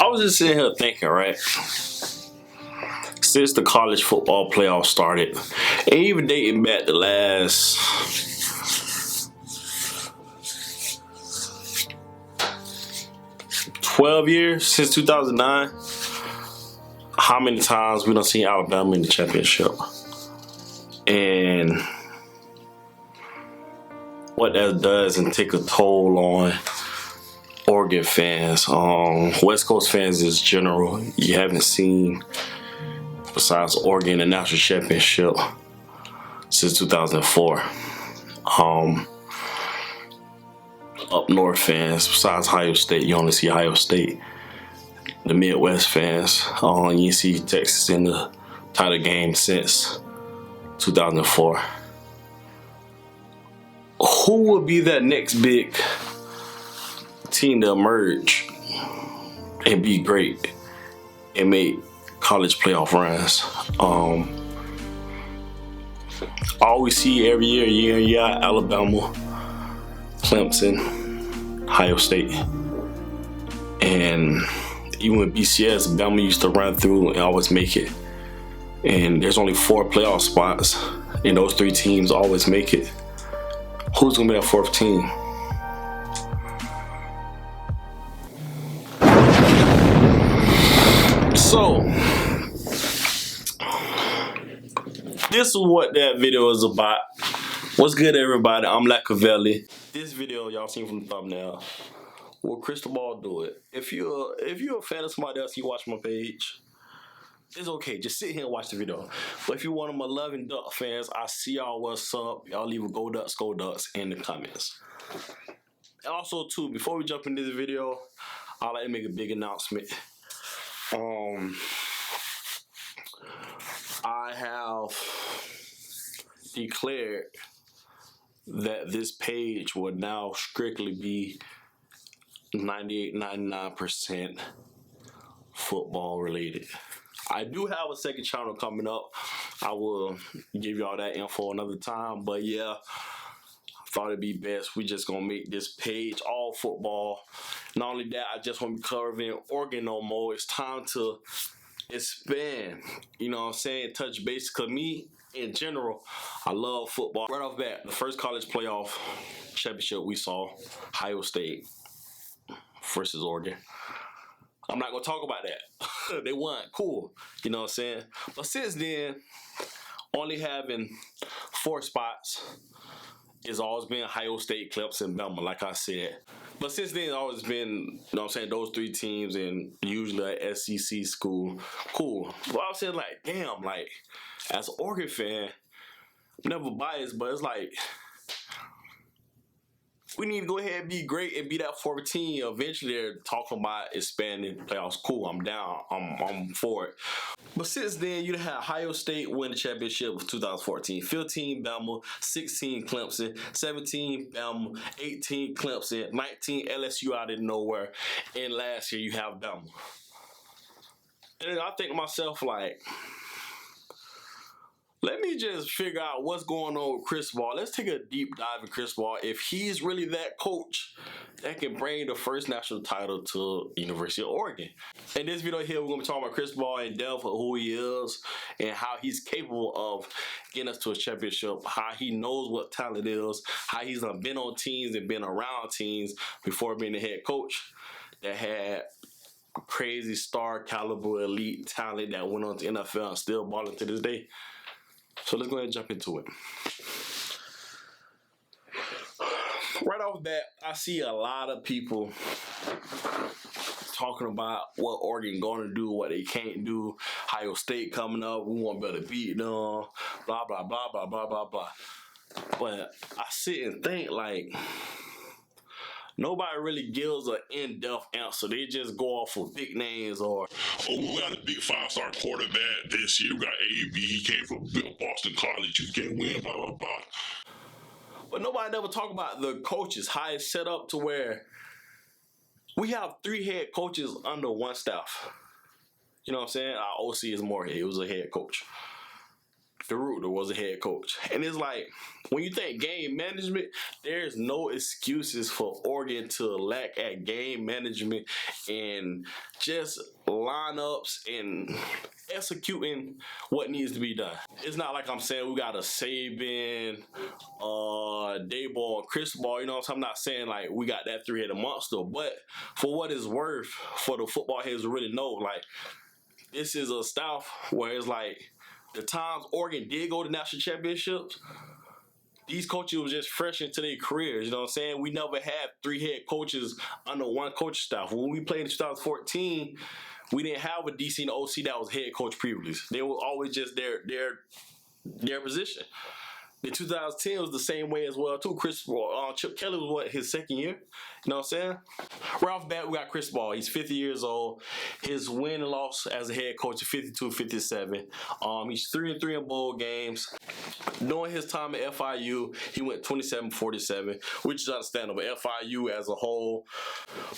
was just sitting here thinking, right? Since the college football playoff started, and even dating back the last 12 years, since 2009, how many times we done seen Alabama in the championship? And what that does and take a toll on Oregon fans, West Coast fans in general. You haven't seen, besides Oregon, the national championship since 2004. Up north fans, besides Ohio State, you only see Ohio State. The Midwest fans, you see Texas in the title game since 2004. Who would be that next big team to emerge and be great and make college playoff runs? I always see every year in year out, Alabama, Clemson, Ohio State, and even with BCS, Bama used to run through and always make it. And there's only 4 playoff spots, and those 3 teams always make it. Who's gonna be that 4th team? So, this is what that video is about. What's good, everybody? I'm Lacavelli. This video y'all seen from the thumbnail. Will Cristobal do it? If you're a fan of somebody else, you watch my page, it's okay. Just sit here and watch the video. But if you're one of my loving Duck fans, I see y'all what's up. Y'all leave a go Ducks in the comments. And also too, before we jump into the video, I'd like to make a big announcement. I have declared that this page will now strictly be 99% football related. I do have a second channel coming up. I will give y'all that info another time, but yeah, I thought it'd be best we just gonna make this page all football. Not only that, I just won't be covering Oregon no more. It's time to expand, you know what I'm saying, touch base. Cause me in general, I love football. Right off the bat, the first college playoff championship we saw, Ohio State versus Oregon. I'm not gonna talk about that. They won, cool, you know what I'm saying? But since then, only having 4 spots, it's always been Ohio State, Clemson, Bama, like I said. But since then, it's always been, you know what I'm saying, those 3 teams and usually an SEC school, cool. But I was saying, like, damn, like, as an Oregon fan, I'm never biased, but it's like, we need to go ahead and be great and be that 4th team. Eventually, they're talking about expanding playoffs. Cool, I'm down. I'm for it. But since then, you had Ohio State win the championship of 2014. 15 Bama, 16 Clemson, 17 Bama, 18 Clemson, 19 LSU out of nowhere, and last year you have Bama. And I think to myself, like, let me just figure out what's going on with Cristobal. Let's take a deep dive in Cristobal. If he's really that coach that can bring the first national title to University of Oregon. In this video here, we're going to be talking about Cristobal in depth, of who he is, and how he's capable of getting us to a championship, how he knows what talent is, how he's been on teams and been around teams before being the head coach that had crazy star caliber elite talent that went on to NFL and still balling to this day. So let's go ahead and jump into it. Right off the bat, I see a lot of people talking about what Oregon going to do, what they can't do. Ohio State coming up, we won't be able to beat them, blah, blah, blah, blah, blah, blah, blah. But I sit and think, like, nobody really gives an in-depth answer. They just go off of big names or, oh, we got a big 5-star quarterback this year. We got AB. He came from Boston College. He can't win, blah, blah, blah. But nobody never talk about the coaches, how it's set up to where we have 3 head coaches under one staff. You know what I'm saying? Our OC is Moorhead. He was a head coach. DeRuyter was a head coach. And it's like, when you think game management, there's no excuses for Oregon to lack at game management and just lineups and executing what needs to be done. It's not like I'm saying we got a SABAN, Dayball, Cristobal, you know what I'm saying? I'm not saying like we got that three-headed monster, but for what it's worth, for the football heads to really know, like, this is a style where it's like, the times Oregon did go to national championships, these coaches were just fresh into their careers, you know what I'm saying? We never had three head coaches under one coach staff. When we played in 2014, we didn't have a DC and OC that was head coach previously. They were always just their position. In 2010 was the same way as well too. Chip Kelly was what, his second year? You know what I'm saying? Right off the bat, we got Cristobal. He's 50 years old. His win and loss as a head coach is 52-57. He's 3-3 in bowl games. During his time at FIU, he went 27-47, which is understandable. FIU as a whole.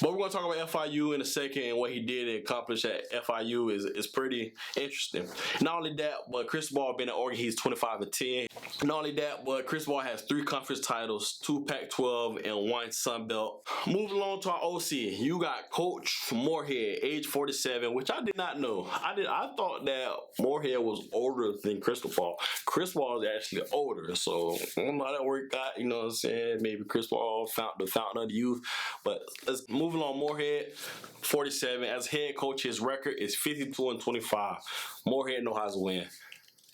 But we're going to talk about FIU in a second, and what he did and accomplished at FIU is pretty interesting. Not only that, but Cristobal been at Oregon. He's 25-10. Not only that, but Cristobal has 3 conference titles, 2 Pac-12, and 1 Sun Belt. Moving along to our OC, you got Coach Moorhead, age 47, which I did not know. I thought that Moorhead was older than Cristobal. Cristobal is actually older, so I don't know how that worked out. You know what I'm saying? Maybe Cristobal found the fountain of the youth. But let's move along. Moorhead, 47, as head coach, his record is 52-25. Moorhead knows how to win.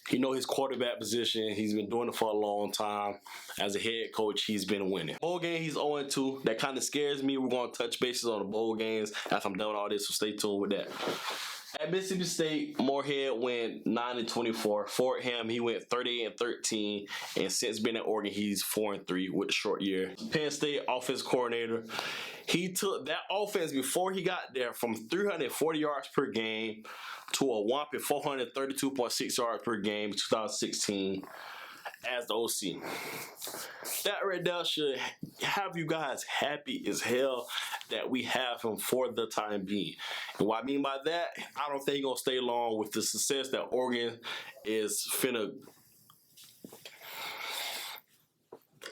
He knows his quarterback position. He's been doing it for a long time. As a head coach, he's been winning. Bowl game, he's 0-2. That kind of scares me. We're going to touch bases on the bowl games after I'm done with all this, so stay tuned with that. At Mississippi State, Moorhead went 9-24. Fordham, he went 38-13. And since being at Oregon, he's 4-3 with a short year. Penn State offense coordinator. He took that offense before he got there from 340 yards per game to a whopping 432.6 yards per game in 2016 as the OC. That right there should have you guys happy as hell that we have him for the time being. And what I mean by that, I don't think he's going to stay long with the success that Oregon is finna.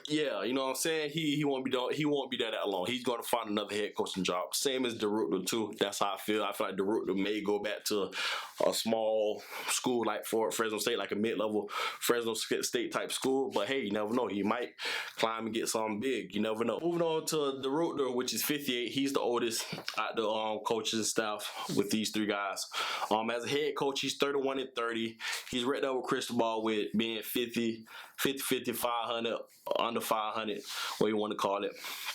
Yeah, you know what I'm saying? He won't be done. He won't be there that long. He's going to find another head coaching job. Same as DeRuyter too. That's how I feel. I feel like DeRuyter may go back to a small school like for Fresno State, like a mid-level Fresno State type school. But hey, you never know. He might climb and get something big. You never know. Moving on to DeRuyter, which is 58. He's the oldest out the coaches and staff with these 3 guys. As a head coach, he's 31-30. He's right there with Cristobal with being 50, 500, under 500, what you want to call it.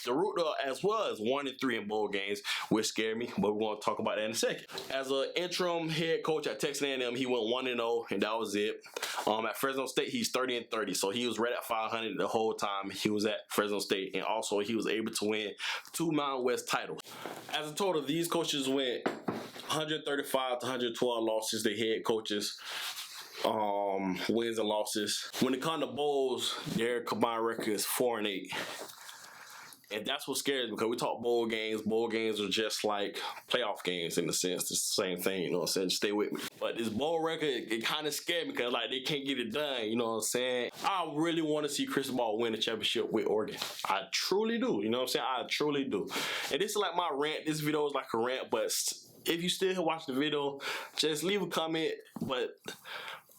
DeRuyter as well as 1-3 in bowl games, which scared me, but we're going to talk about that in a second. As an interim head coach at Texas A&M, he went 1-0, and that was it. At Fresno State, he's 30-30, so he was right at 500 the whole time he was at Fresno State, and also he was able to win 2 Mountain West titles. As a total, these coaches went 135 to 112 losses, the head coaches. Wins and losses. When it comes to bowls, their combined record is 4-8. And that's what scares me, because we talk bowl games. Bowl games are just like playoff games in a sense. It's the same thing, you know what I'm saying? Just stay with me. But this bowl record, it kind of scared me, because like they can't get it done, you know what I'm saying? I really want to see Cristobal win the championship with Oregon. I truly do, you know what I'm saying? I truly do. And this is like my rant. This video is like a rant, but if you still here watching the video, just leave a comment. But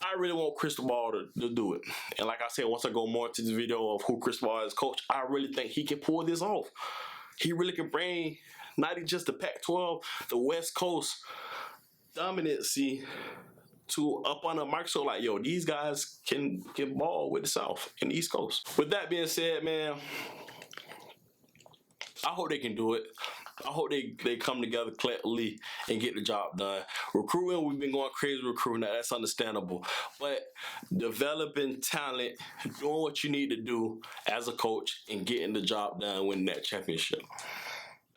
I really want Cristobal to do it. And like I said, once I go more into the video of who Cristobal is coach, I really think he can pull this off. He really can bring not even just the Pac-12, the West Coast dominancy to up on a microscope. Like, yo, these guys can ball with the South and the East Coast. With that being said, man, I hope they can do it. I hope they come together collectively and get the job done. Recruiting, we've been going crazy recruiting. That's understandable. But developing talent, doing what you need to do as a coach, and getting the job done, winning that championship.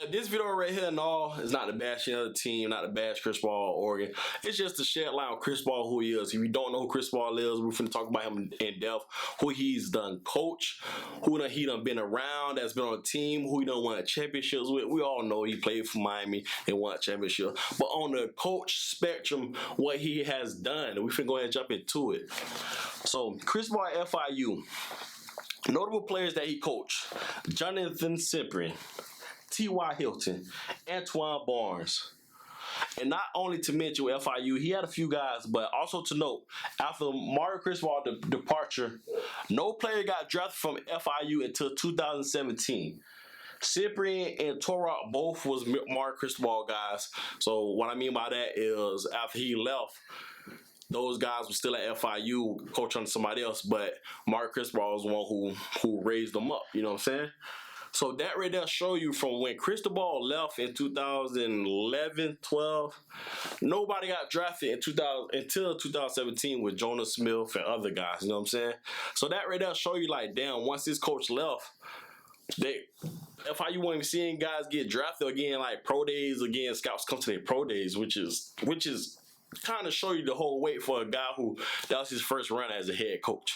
This video right here and all is not the bashing of the team, not the bash Cristobal or Oregon. It's just to shed light on Cristobal, who he is. If you don't know who Cristobal is, we're finna talk about him in depth. Who he's done coach, who he done been around, that's been on a team, who he done won championships with. We all know he played for Miami and won a championship. But on the coach spectrum, what he has done, we finna go ahead and jump into it. So Cristobal at FIU. Notable players that he coached: Jonathan Cyprian, T.Y. Hilton, Antoine Barnes. And not only to mention with FIU, he had a few guys, but also to note, after Mario Cristobal's departure, no player got drafted from FIU until 2017. Cyprian and Torok both was Mario Cristobal guys. So what I mean by that is after he left, those guys were still at FIU, coach under somebody else, but Mario Cristobal was the one who raised them up. You know what I'm saying? So that right there show you from when Cristobal left in 2011, 12, nobody got drafted until 2017 with Jonas Smith and other guys. You know what I'm saying? So that right there show you like, damn, once this coach left, FIU wasn't even seeing guys get drafted again, like pro days again. Scouts come to their pro days, which is kind of show you the whole weight for a guy who that was his first run as a head coach.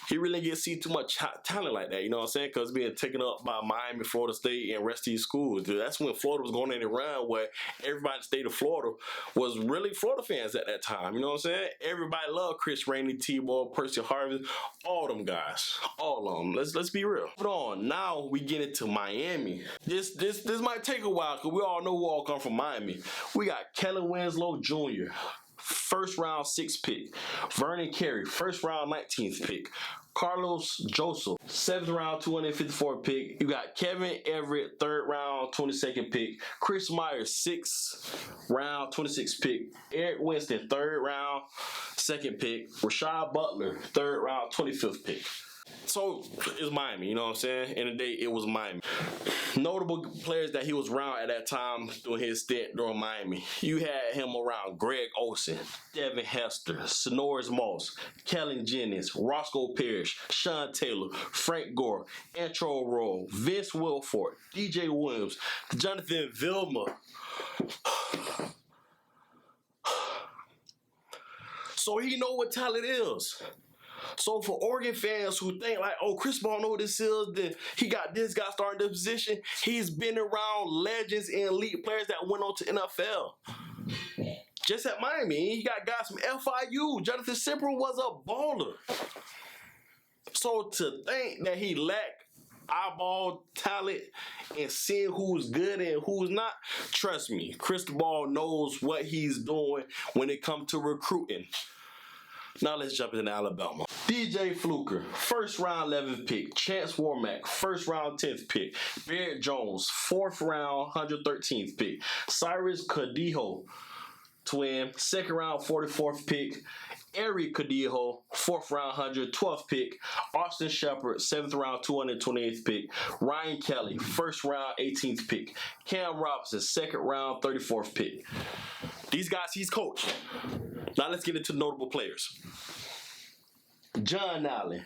He really didn't get see too much talent like that, you know what I'm saying? Because being taken up by Miami, Florida State, and rest of these schools. That's when Florida was going in the run where everybody in the state of Florida was really Florida fans at that time, you know what I'm saying? Everybody loved Chris Rainey, T-Ball, Percy Harvin, all them guys, all of them. Let's be real. Hold on, now we get into Miami. This might take a while because we all know who all come from Miami. We got Kellen Winslow Jr., first round 6th pick. Vernon Carey, first round 19th pick. Carlos Joseph, 7th round 254 pick. You got Kevin Everett, 3rd round 22nd pick. Chris Myers, 6th round 26th pick. Eric Winston, 3rd round 2nd pick. Rashad Butler, 3rd round 25th pick. So it's Miami, you know what I'm saying? In the day, it was Miami. Notable players that he was around at that time during his stint during Miami. You had him around Greg Olson, Devin Hester, Sonoris Moss, Kellen Jennings, Roscoe Parrish, Sean Taylor, Frank Gore, Antro Roll, Vince Wilford, DJ Williams, Jonathan Vilma. So he know what talent is. So for Oregon fans who think like, oh, Cristobal know what this is, then he got this guy starting this position. He's been around legends and elite players that went on to NFL. Just at Miami, he got guys from FIU. Jonathan Cyprian was a baller. So to think that he lacked eyeball talent and seeing who's good and who's not, trust me, Cristobal knows what he's doing when it comes to recruiting. Now let's jump into Alabama. DJ Fluker, first round 11th pick. Chance Warmack, first round 10th pick. Barrett Jones, 4th round 113th pick. Cyrus Cadijo, twin, 2nd round 44th pick. Eric Cadijo, 4th round 112th pick. Austin Shepard, 7th round 228th pick. Ryan Kelly, 1st round 18th pick. Cam Robinson, 2nd round 34th pick. These guys he's coached. Now let's get into notable players. John Allen,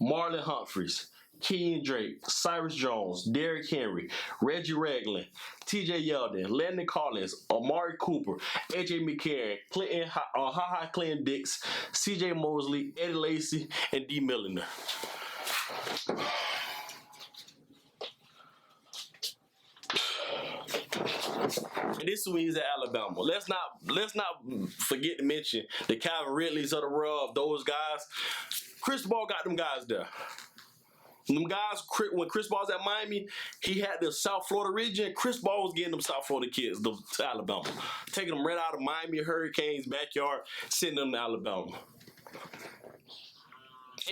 Marlon Humphreys, Kenyon Drake, Cyrus Jones, Derrick Henry, Reggie Ragland, TJ Yeldon, Landon Collins, Amari Cooper, AJ McCarron, Clinton, Ha Clinton Dix, CJ Mosley, Eddie Lacy, and D. Milliner. And this is when he's at Alabama. Let's not forget to mention the Calvin Ridleys of the world, those guys. Cristobal got them guys there. Them guys, when Cristobal was at Miami, he had the South Florida region. Cristobal was getting them South Florida kids to Alabama. Taking them right out of Miami Hurricanes' backyard, sending them to Alabama.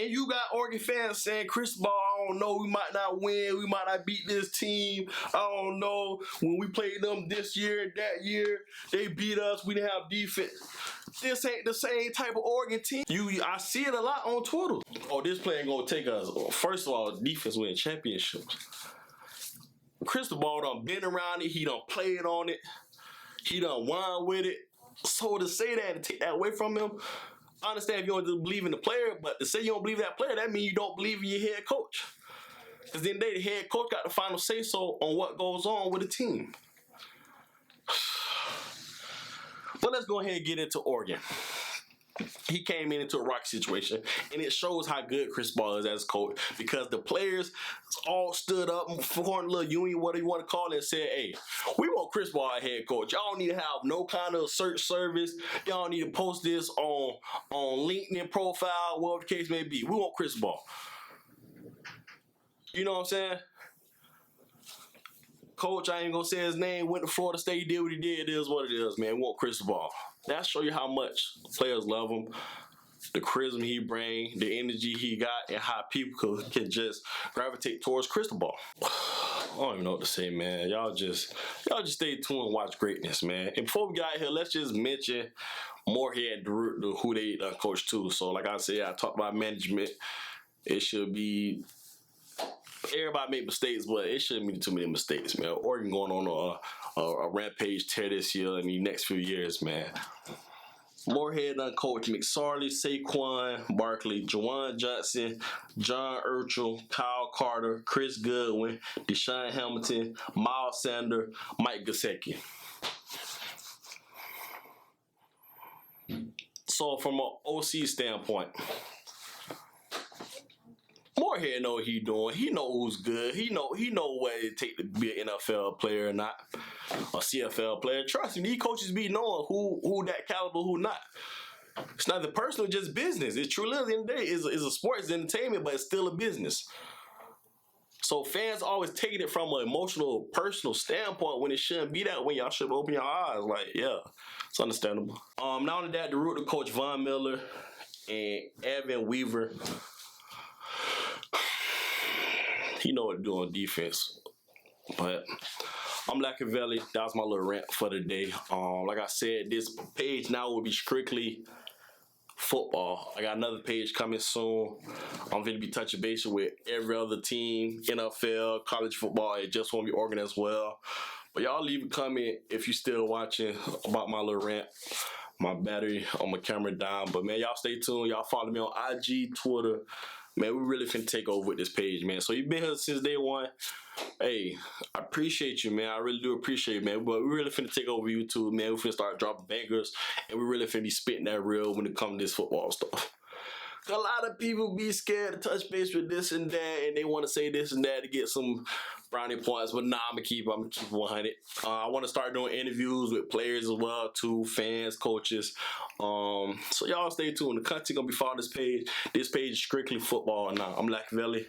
And you got Oregon fans saying, Cristobal, I don't know, we might not win, we might not beat this team. I don't know, when we played them this year and that year, they beat us, we didn't have defense. This ain't the same type of Oregon team. I see it a lot on Twitter. Oh, this play ain't gonna take us. First of all, defense winning championships. Cristobal done been around it, he done played on it, he done won with it. So to say that and take that away from him, I understand if you don't believe in the player, but to say you don't believe that player, that means you don't believe in your head coach. Because then the head coach got the final say so on what goes on with the team. But let's go ahead and get into Oregon. He came into a rock situation, and it shows how good Cristobal is as a coach because the players all stood up and formed a little union, whatever you want to call it, and said, hey, we want Cristobal our head coach. Y'all need to have no kind of search service. Y'all need to post this on LinkedIn profile, whatever the case may be. We want Cristobal. You know what I'm saying? Coach, I ain't gonna say his name, went to Florida State, he did what he did. It is what it is, man. We want Cristobal. That show you how much players love him, the charisma he bring, the energy he got, and how people can just gravitate towards Cristobal. I don't even know what to say, man. Y'all just stay tuned and watch greatness, man. And before we get out here, let's just mention Moorhead, who they coach too. So like I said, I talked about management. It should be, everybody make mistakes, but it shouldn't be too many mistakes, man. Oregon going on a rampage tear this year in the next few years, man. Moorhead done coach McSorley, Saquon Barkley, Juwan Johnson, John Urchel, Kyle Carter, Chris Goodwin, Deshaun Hamilton, Miles Sander, Mike Gesicki. So from an OC standpoint, Moorhead know what he doing. He know who's good. He know what it take to be an NFL player or not, a CFL player. Trust me, these coaches be knowing who that caliber, who not. It's neither personal, just business. It truly, at the end of the day, is a sports entertainment, but it's still a business. So fans always taking it from an emotional, personal standpoint when it shouldn't be that way. Y'all should open your eyes. Like, yeah, it's understandable. Not only that, the rookie coach Von Miller and Evan Weaver, he know what to do on defense. But I'm Machiavelli. That was my little rant for the day. Like I said, this page now will be strictly football. I got another page coming soon. I'm going to be touching base with every other team, NFL, college football. It just won't be Oregon as well. But y'all leave a comment if you still watching about my little rant. My battery on my camera down. But man, y'all stay tuned. Y'all follow me on IG, Twitter. Man, we really finna take over with this page, man. So you've been here since day one. Hey, I appreciate you, man. I really do appreciate it, man. But we really finna take over YouTube, man. We finna start dropping bangers. And we really finna be spitting that real when it comes to this football stuff. A lot of people be scared to touch base with this and that, and they want to say this and that to get some brownie points. But nah, I'm gonna keep 100. I want to start doing interviews with players as well, too, fans, coaches. So y'all stay tuned. The content gonna be following this page. This page is strictly football. Now I'm Machiavelli.